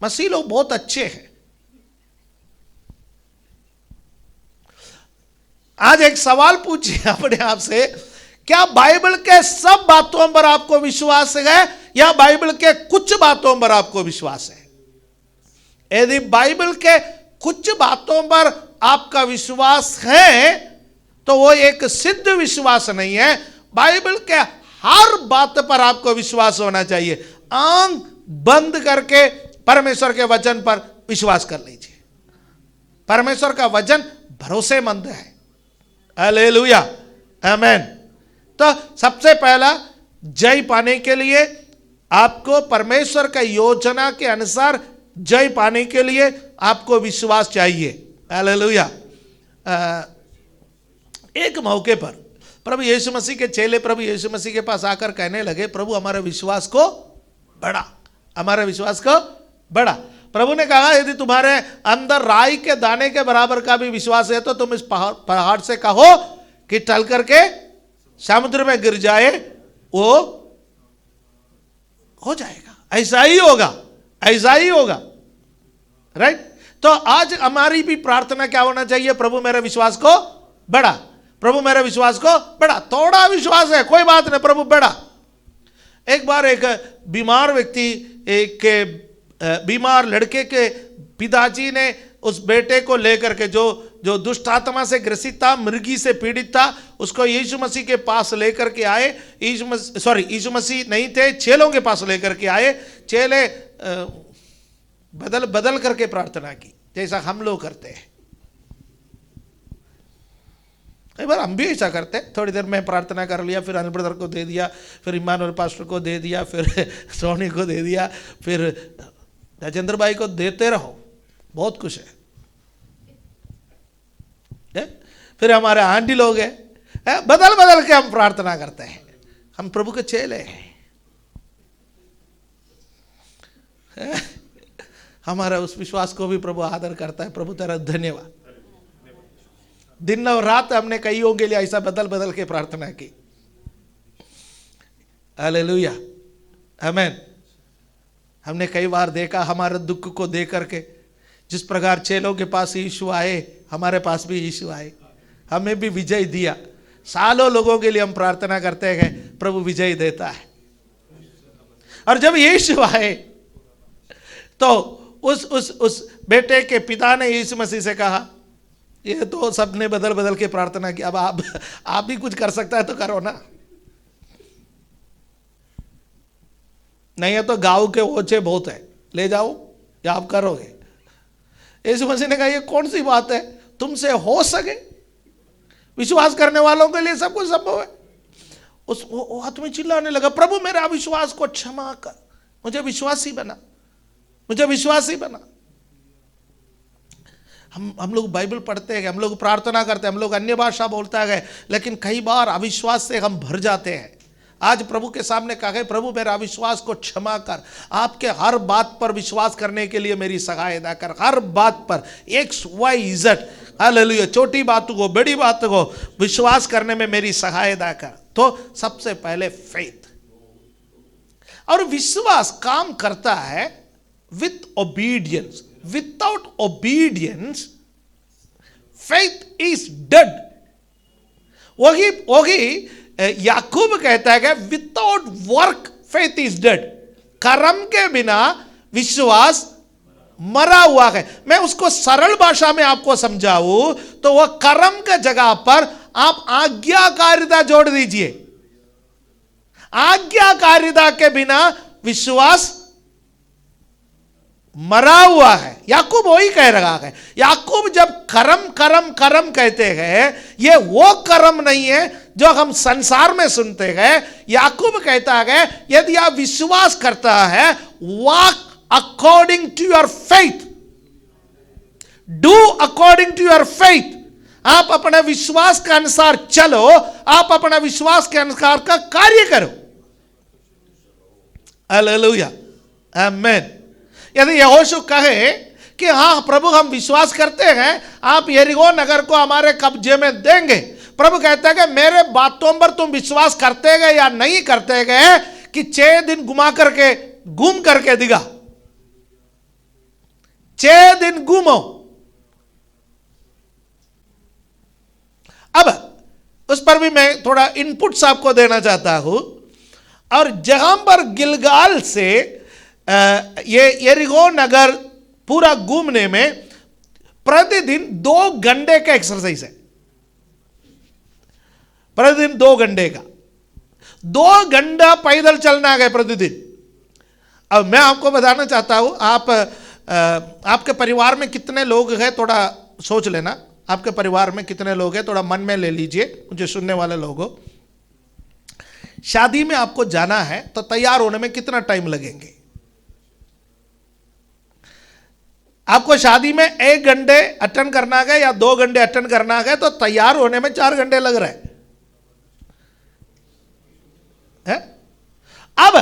मसीह लोग बहुत अच्छे हैं। आज एक सवाल पूछिए अपने आप से, क्या बाइबल के सब बातों पर आपको विश्वास है या बाइबल के कुछ बातों पर आपको विश्वास है? यदि बाइबल के कुछ बातों पर आपका विश्वास है तो वो एक सिद्ध विश्वास नहीं है। बाइबल के हर बात पर आपको विश्वास होना चाहिए। आंख बंद करके परमेश्वर के वचन पर विश्वास कर लीजिए। परमेश्वर का वचन भरोसेमंद है। हालेलुया, आमेन। तो सबसे पहला जय पाने के लिए आपको परमेश्वर का योजना के अनुसार जय पाने के लिए आपको विश्वास चाहिए। हालेलुया। एक मौके पर प्रभु यीशु मसीह के चेले प्रभु यीशु मसीह के पास आकर कहने लगे, प्रभु हमारे विश्वास को बढ़ा, हमारे विश्वास को बढ़ा। प्रभु ने कहा, यदि तुम्हारे अंदर राई के दाने के बराबर का भी विश्वास है तो तुम इस पहाड़ से कहो कि टल करके समुद्र में गिर जाए, वो हो जाएगा। ऐसा ही होगा, ऐसा ही होगा। राइट? तो आज हमारी भी प्रार्थना क्या होना चाहिए? प्रभु मेरे विश्वास को बढ़ा, प्रभु मेरे विश्वास को बढ़ा। थोड़ा विश्वास है, कोई बात नहीं, प्रभु बढ़ा। एक बार एक बीमार व्यक्ति के बीमार लड़के के पिताजी ने उस बेटे को लेकर के जो दुष्ट आत्मा से ग्रसित था, मृगी से पीड़ित था, उसको यीशु मसीह के पास लेकर के आए। यीशु मसीह नहीं थे, चेलों के पास लेकर के आए। चेले बदल करके प्रार्थना की, जैसा हम लोग करते हैं। कई बार हम भी ऐसा करते हैं। थोड़ी देर में प्रार्थना कर लिया, फिर अनिल ब्रदर को दे दिया, फिर इमानुएल पास्टर को दे दिया, फिर सोनी को दे दिया, फिर राजेंद्र भाई को देते रहो, बहुत कुछ है। फिर हमारे आंटी लोग हैं, बदल बदल के हम प्रार्थना करते हैं। हम प्रभु के चेले हैं। हमारा उस विश्वास को भी प्रभु आदर करता है। प्रभु तेरा धन्यवाद। दिन और रात हमने कईयों के लिए ऐसा बदल बदल के प्रार्थना की। हालेलुया, आमीन। हमने कई बार देखा हमारे दुख को देख करके, जिस प्रकार चेलों के पास यीशु आए, हमारे पास भी यीशु आए, हमें भी विजय दिया। सालों लोगों के लिए हम प्रार्थना करते हैं, प्रभु विजय देता है। और जब यीशु आए तो उस बेटे के पिता ने यीशु मसीह से कहा, ये तो सबने बदल बदल के प्रार्थना की, अब आप भी कुछ कर सकता है तो करो ना, नहीं है तो गांव के ओछे बहुत है, ले जाओ या आप करोगे। यीशु मसीह ने कहा, ये कौन सी बात है, तुमसे हो सके, विश्वास करने वालों के लिए सब कुछ संभव है। वो आदमी चिल्लाने लगा, प्रभु मेरा अविश्वास को क्षमा कर, मुझे विश्वासी बना, मुझे विश्वासी बना। हम लोग बाइबल पढ़ते हैं, हम लोग प्रार्थना करते हैं, हम लोग अन्य भाषा बोलता है, लेकिन कई बार अविश्वास से हम भर जाते हैं। आज प्रभु के सामने कहा है, प्रभु मेरा अविश्वास को क्षमा कर, आपके हर बात पर विश्वास करने के लिए मेरी सहायता कर, हर बात पर XYZ, हालेलुया, छोटी बात को बड़ी बात को विश्वास करने में मेरी सहायता कर। तो सबसे पहले फेथ, और विश्वास काम करता है with obedience. Without obedience faith is dead. वही याकूब कहता है कि without work faith is dead. कर्म के बिना विश्वास मरा हुआ है। मैं उसको सरल भाषा में आपको समझाऊं तो वह कर्म के जगह पर आप आज्ञाकारिता जोड़ दीजिए। आज्ञाकारिता के बिना विश्वास मरा हुआ है। याकूब वही कह रहा है। याकूब जब कर्म कर्म कर्म कहते हैं, ये वो कर्म नहीं है जो हम संसार में सुनते हैं। याकूब कहता है, यदि आप विश्वास करता है, walk according to your faith, do according to your faith. आप अपने विश्वास के अनुसार चलो, आप अपने विश्वास के अनुसार का कार्य करो। हालेलुया, आमीन। यदि यहोशू कहे कि हाँ प्रभु हम विश्वास करते हैं, आप यरीहो नगर को हमारे कब्जे में देंगे, प्रभु कहते हैं कि मेरे बातों पर तुम विश्वास करते गए या नहीं करते गए, कि 6 दिन घूम करके दिखा, 6 दिन घूमो। अब उस पर भी मैं थोड़ा इनपुट्स आपको देना चाहता हूं। और जहां पर गिलगाल से ये यरीहो नगर पूरा घूमने में प्रतिदिन 2 घंटे का एक्सरसाइज है। प्रतिदिन 2 घंटे का, 2 घंटा पैदल चलना है प्रतिदिन। अब मैं आपको बताना चाहता हूं, आपके परिवार में कितने लोग हैं, थोड़ा सोच लेना। आपके परिवार में कितने लोग हैं, थोड़ा मन में ले लीजिए, मुझे सुनने वाले लोगों। शादी में आपको जाना है तो तैयार होने में कितना टाइम लगेंगे? आपको शादी में 1 घंटे अटेंड करना है या 2 घंटे अटेंड करना है, तो तैयार होने में 4 घंटे लग रहा है? अब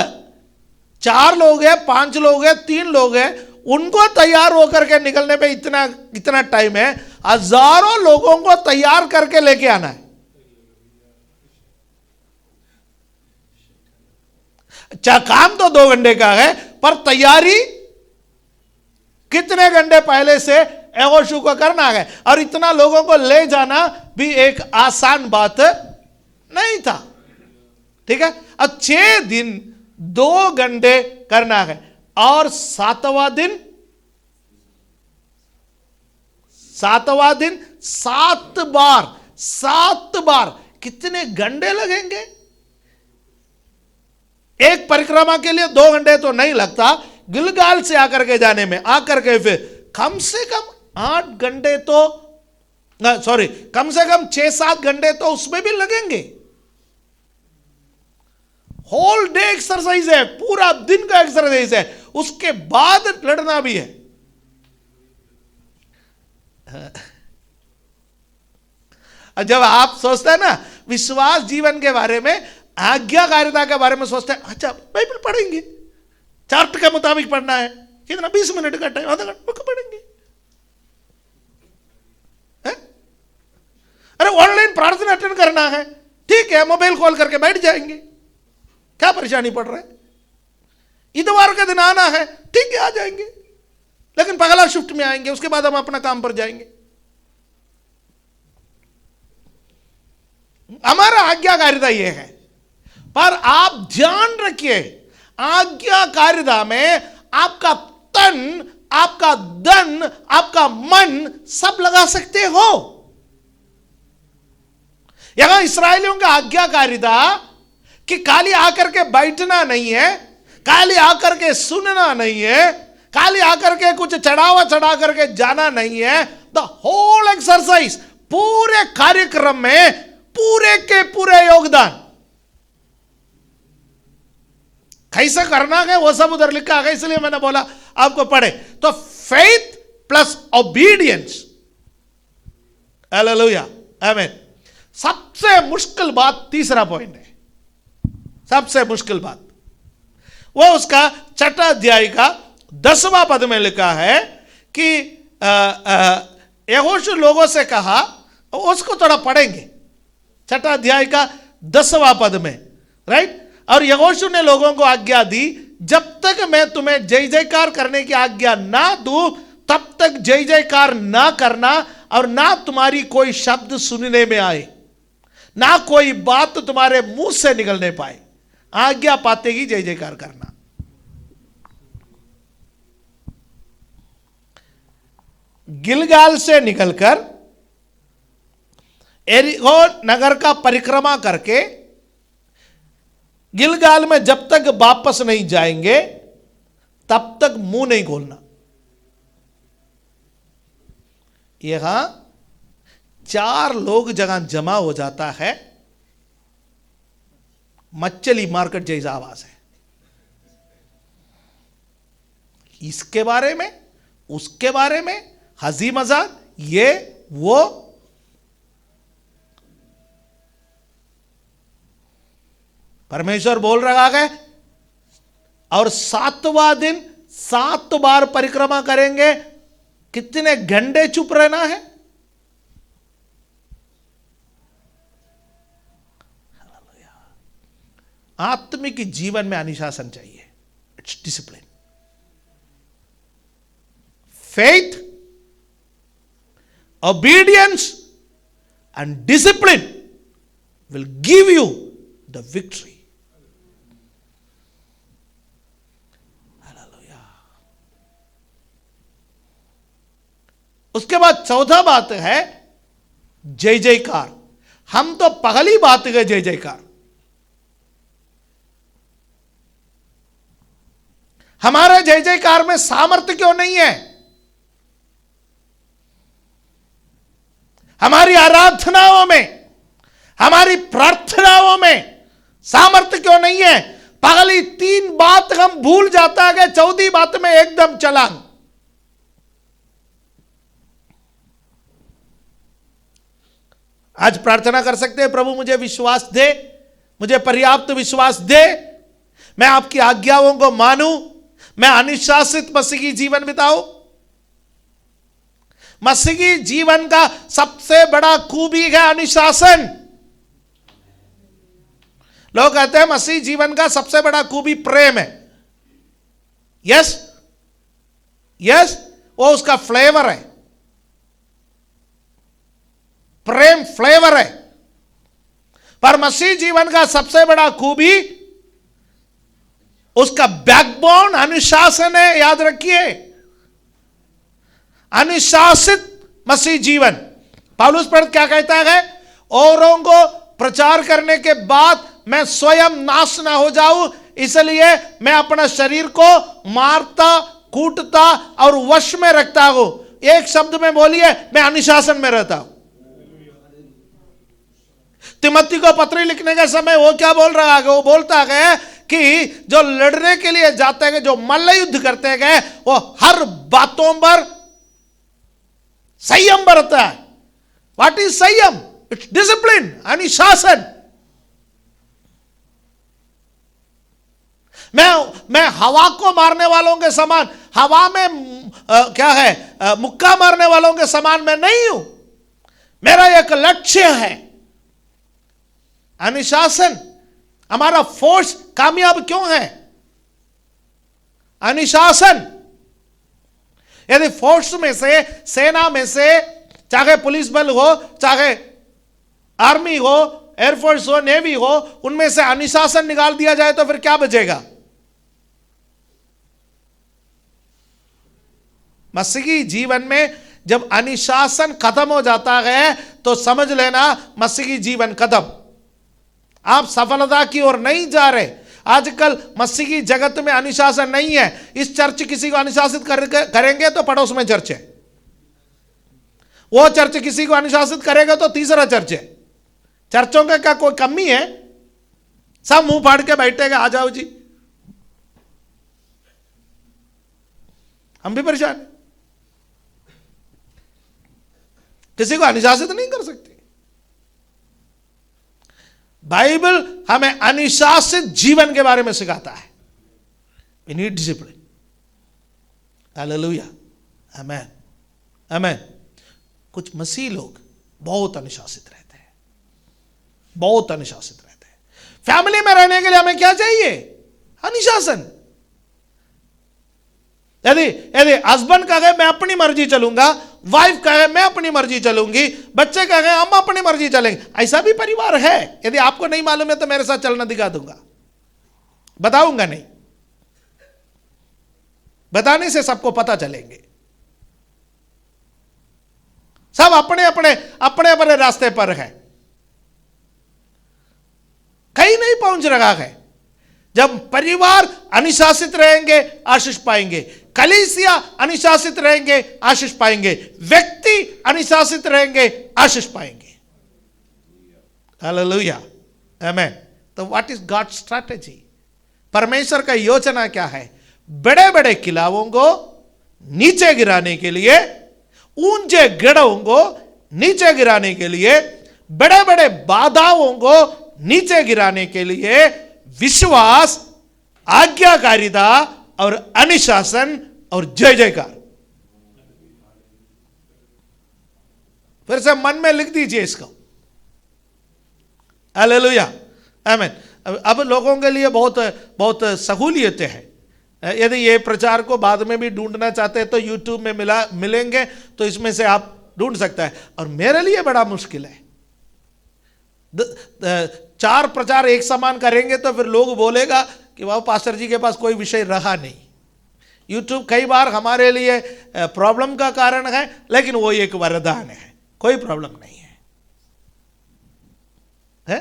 4 लोग हैं, 5 लोग हैं, 3 लोग हैं, उनको तैयार होकर के निकलने में इतना टाइम है। हजारों लोगों को तैयार करके लेके आना है। काम तो 2 घंटे का है, पर तैयारी कितने घंटे पहले से यहोशू को करना है। और इतना लोगों को ले जाना भी एक आसान बात नहीं था, ठीक है। अब 6 दिन 2 घंटे करना है, और 7वां दिन 7 बार कितने घंटे लगेंगे? एक परिक्रमा के लिए 2 घंटे तो नहीं लगता, गिलगाल से आकर के जाने में, आकर के फिर कम से कम 8 घंटे तो, सॉरी, कम से कम 6-7 घंटे तो उसमें भी लगेंगे। होल डे एक्सरसाइज है, पूरा दिन का एक्सरसाइज है, उसके बाद लड़ना भी है। जब आप सोचते हैं ना विश्वास जीवन के बारे में, आज्ञाकारिता के बारे में सोचते हैं, अच्छा बाइबल पढ़ेंगे, चार्ट के मुताबिक पढ़ना है, कितना 20 मिनट का टाइम, आधा घंटा पढ़ेंगे। आराधना अटेंड करना है, ठीक है, मोबाइल कॉल करके बैठ जाएंगे, क्या परेशानी पड़ रहा है। इतवार का दिन आना है, ठीक है, आ जाएंगे, लेकिन पगला शिफ्ट में आएंगे, उसके बाद हम अपना काम पर जाएंगे। हमारा आज्ञाकारिता यह है, पर आप ध्यान रखिए, आज्ञाकारिता में आपका तन, आपका धन, आपका मन सब लगा सकते हो। यहां इसराइलियों का आज्ञाकारिता कि खाली आकर के बैठना नहीं है, खाली आकर के सुनना नहीं है, खाली आकर के कुछ चढ़ावा चढ़ा करके जाना नहीं है। द होल एक्सरसाइज, पूरे कार्यक्रम में पूरे के पूरे योगदान कैसे करना है वो सब उधर लिखा है, इसलिए मैंने बोला आपको पढ़े। तो फेथ प्लस ओबीडियंस, हालेलुया, आमीन। सबसे मुश्किल बात, तीसरा पॉइंट है, सबसे मुश्किल बात वो उसका 6 अध्याय का 10वां पद में लिखा है कि यहोशू लोगों से कहा, उसको थोड़ा पढ़ेंगे, 6 अध्याय का 10वां पद में, राइट। और यहोशू ने लोगों को आज्ञा दी, जब तक मैं तुम्हें जय जयकार करने की आज्ञा ना दूं तब तक जय जयकार ना करना, और ना तुम्हारी कोई शब्द सुनने में आए, ना कोई बात तुम्हारे मुंह से निकलने पाए, आज्ञा पाते ही जय जयकार करना। गिलगाल से निकलकर एरिको नगर का परिक्रमा करके गिलगाल में जब तक वापस नहीं जाएंगे तब तक मुंह नहीं खोलना। यहां 4 लोग जगह जमा हो जाता है, मछली मार्केट जैसा आवाज है, इसके बारे में उसके बारे में हंसी मजाक, ये वो। परमेश्वर बोल रहा है, और 7वां दिन 7 बार परिक्रमा करेंगे, कितने घंटे चुप रहना है। आत्मिक जीवन में अनुशासन चाहिए, it's discipline. Faith, obedience and discipline will give you the victory. Hallelujah. उसके बाद 14 बात है जय जयकार। हम तो पहली बात है जय जयकार, हमारे जय जयकार में सामर्थ्य क्यों नहीं है? हमारी आराधनाओं में, हमारी प्रार्थनाओं में सामर्थ्य क्यों नहीं है? पहली 3 बात हम भूल जाता है, 14वीं बात में एकदम चलांग। आज प्रार्थना कर सकते हैं, प्रभु मुझे विश्वास दे, मुझे पर्याप्त विश्वास दे, मैं आपकी आज्ञाओं को मानूं, मैं अनुशासित मसीही जीवन बिताऊं। मसीही जीवन का सबसे बड़ा खूबी है अनुशासन। लोग कहते हैं मसीही जीवन का सबसे बड़ा खूबी प्रेम है। यस यस, वो उसका फ्लेवर है, प्रेम फ्लेवर है, पर मसीही जीवन का सबसे बड़ा खूबी उसका बैकबोन अनुशासन है। याद रखिए, अनुशासित मसीह जीवन। पौलुस पर क्या कहता है? औरों को प्रचार करने के बाद मैं स्वयं नाश ना हो जाऊं, इसलिए मैं अपना शरीर को मारता, कूटता और वश में रखता हूं। एक शब्द में बोलिए, मैं अनुशासन में रहता हूं। तिमोथी को पत्री लिखने के समय वो क्या बोल रहा है? वो बोलता है कि जो लड़ने के लिए जाते हैं, जो मल्ल युद्ध करते हैं, वो हर बातों पर संयम बरतता है। व्हाट इज संयम? इट्स डिसिप्लिन, अनुशासन। मैं हवा को मारने वालों के समान, हवा में क्या है, मुक्का मारने वालों के समान मैं नहीं हूं। मेरा एक लक्ष्य है, अनुशासन हमारा फोर्स कामयाब क्यों है? अनुशासन। यदि फोर्स में से, सेना में से, चाहे पुलिस बल हो, चाहे आर्मी हो, एयरफोर्स हो, नेवी हो, उनमें से अनुशासन निकाल दिया जाए तो फिर क्या बचेगा? मसीही जीवन में जब अनुशासन खत्म हो जाता है तो समझ लेना मसीही जीवन खत्म। आप सफलता की ओर नहीं जा रहे। आजकल मसीही जगत में अनुशासन नहीं है। इस चर्च किसी को अनुशासित करेंगे तो पड़ोस में चर्च है, वो चर्च किसी को अनुशासित करेगा तो तीसरा चर्च है। चर्चों का क्या कोई कमी है? सब मुंह फाड़ के बैठेगा, आ जाओ जी। हम भी परेशान हैं, किसी को अनुशासित नहीं कर सकते। बाइबल हमें अनुशासित जीवन के बारे में सिखाता है। We need discipline. Hallelujah, amen, amen. कुछ मसीह लोग बहुत अनुशासित रहते हैं, बहुत अनुशासित रहते हैं। फैमिली में रहने के लिए हमें क्या चाहिए? अनुशासन। यदि हस्बैंड कहे मैं अपनी मर्जी चलूंगा, वाइफ कहे मैं अपनी मर्जी चलूंगी, बच्चे कहे हम अपनी मर्जी चलेंगे, ऐसा भी परिवार है। यदि आपको नहीं मालूम है तो मेरे साथ चलना दिखा दूंगा, बताऊंगा नहीं, बताने से सबको पता चलेंगे। सब अपने अपने रास्ते पर है, कहीं नहीं पहुंच रहा है। जब परिवार अनुशासित रहेंगे आशीष पाएंगे, कलीसिया अनुशासित रहेंगे आशीष पाएंगे, व्यक्ति अनुशासित रहेंगे आशीष पाएंगे। हालेलुया, आमेन। तो व्हाट इज गॉड स्ट्रैटेजी? परमेश्वर का योजना क्या है? बड़े बड़े किलाओं को नीचे गिराने के लिए, ऊंचे गढ़ों को नीचे गिराने के लिए, बड़े बड़े बाधाओं को नीचे गिराने के लिए विश्वास, आज्ञाकारिता और अनुशासन और जय जयकार। फिर से मन में लिख दीजिए इसको। हालेलुया, आमीन। अब लोगों के लिए बहुत बहुत सहूलियतें हैं। यदि ये प्रचार को बाद में भी ढूंढना चाहते हैं तो यूट्यूब में मिलेंगे, तो इसमें से आप ढूंढ सकता है। और मेरे लिए बड़ा मुश्किल है, 4 प्रचार एक समान करेंगे तो फिर लोग बोलेगा कि वाह पास्टर जी के पास कोई विषय रहा नहीं। यूट्यूब कई बार हमारे लिए प्रॉब्लम का कारण है, लेकिन वो एक वरदान है, कोई प्रॉब्लम नहीं है?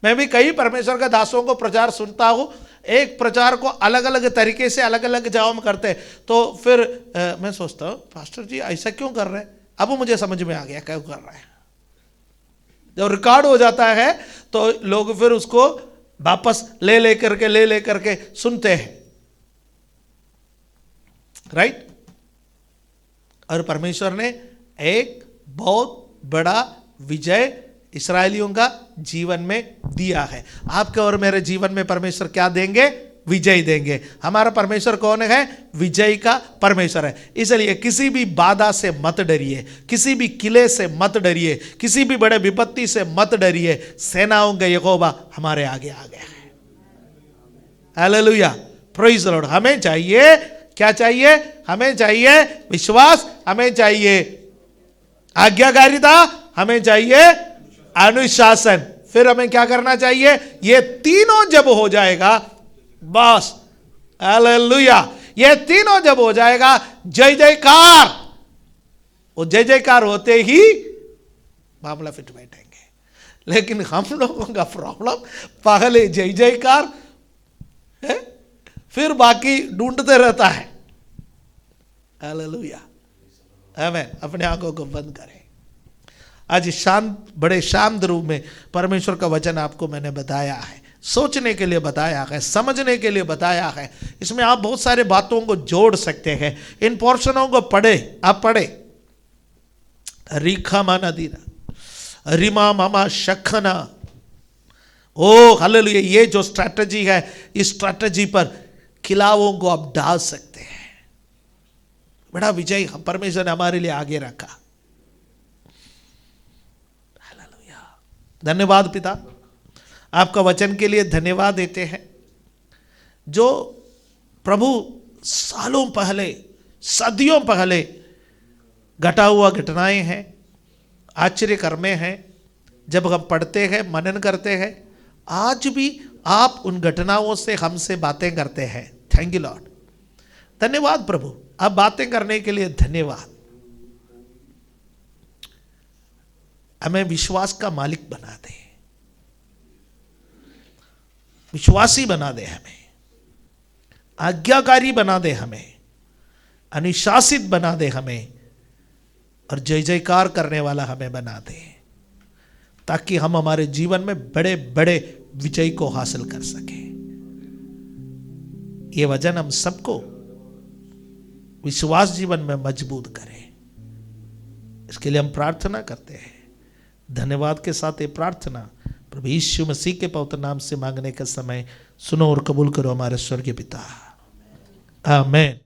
मैं भी कई परमेश्वर के दासों को प्रचार सुनता हूं, एक प्रचार को अलग अलग तरीके से अलग अलग जगहों में करते हैं, तो फिर मैं सोचता हूं पास्टर जी ऐसा क्यों कर रहे हैं? अब मुझे समझ में आ गया क्यों कर रहे हैं। जब रिकॉर्ड हो जाता है तो लोग फिर उसको वापस ले करके सुनते हैं, राइट? और परमेश्वर ने एक बहुत बड़ा विजय इस्राएलियों का जीवन में दिया है। आपके और मेरे जीवन में परमेश्वर क्या देंगे? विजय देंगे। हमारा परमेश्वर कौन है? विजय का परमेश्वर है। इसलिए किसी भी बाधा से मत डरिए, किसी भी किले से मत डरिए, किसी भी बड़े विपत्ति से मत डरिए। सेनाओं का यहोवा हमारे आगे आ गया है। Hallelujah, praise the Lord. हमें चाहिए क्या? चाहिए हमें चाहिए विश्वास, हमें चाहिए आज्ञाकारिता, हमें चाहिए अनुशासन। फिर हमें क्या करना चाहिए? ये तीनों जब हो जाएगा, बस हालेलुया, ये तीनों जब हो जाएगा, जय जयकार। वो जय जयकार होते ही मामला फिट बैठेंगे। लेकिन हम लोगों का प्रॉब्लम, पहले जय जयकार है, फिर बाकी ढूंढते रहता है। हालेलुया, आमीन। अपने आंखों को बंद करें। आज शांत, बड़े शांत रूप में परमेश्वर का वचन आपको मैंने बताया है, सोचने के लिए बताया है, समझने के लिए बताया है। इसमें आप बहुत सारे बातों को जोड़ सकते हैं। इन पोर्शनों को पढ़े, आप पढ़े। रीखा माना दीना, रिमा मामा शखना, ओ हालेलुया। ये जो स्ट्रैटेजी है, इस स्ट्रैटेजी पर खिलावों को आप डाल सकते हैं। बड़ा विजय परमेश्वर ने हमारे लिए आगे रखा। धन्यवाद पिता, आपका वचन के लिए धन्यवाद देते हैं। जो प्रभु सालों पहले, सदियों पहले घटा हुआ घटनाएं हैं, आश्चर्यकर्में हैं, जब हम पढ़ते हैं, मनन करते हैं, आज भी आप उन घटनाओं से हमसे बातें करते हैं। थैंक यू लॉर्ड, धन्यवाद प्रभु, आप बातें करने के लिए धन्यवाद। हमें विश्वास का मालिक बना दे, विश्वासी बना दे, हमें आज्ञाकारी बना दे, हमें अनुशासित बना दे, हमें और जय जयकार करने वाला हमें बना दे, ताकि हम हमारे जीवन में बड़े बड़े विजय को हासिल कर सके। ये वचन हम सबको विश्वास जीवन में मजबूत करे, इसके लिए हम प्रार्थना करते हैं। धन्यवाद के साथ ये प्रार्थना प्रभु यीशु मसीह के पवित्र नाम से मांगने का समय सुनो और कबूल करो हमारे स्वर्गीय पिता, आमीन।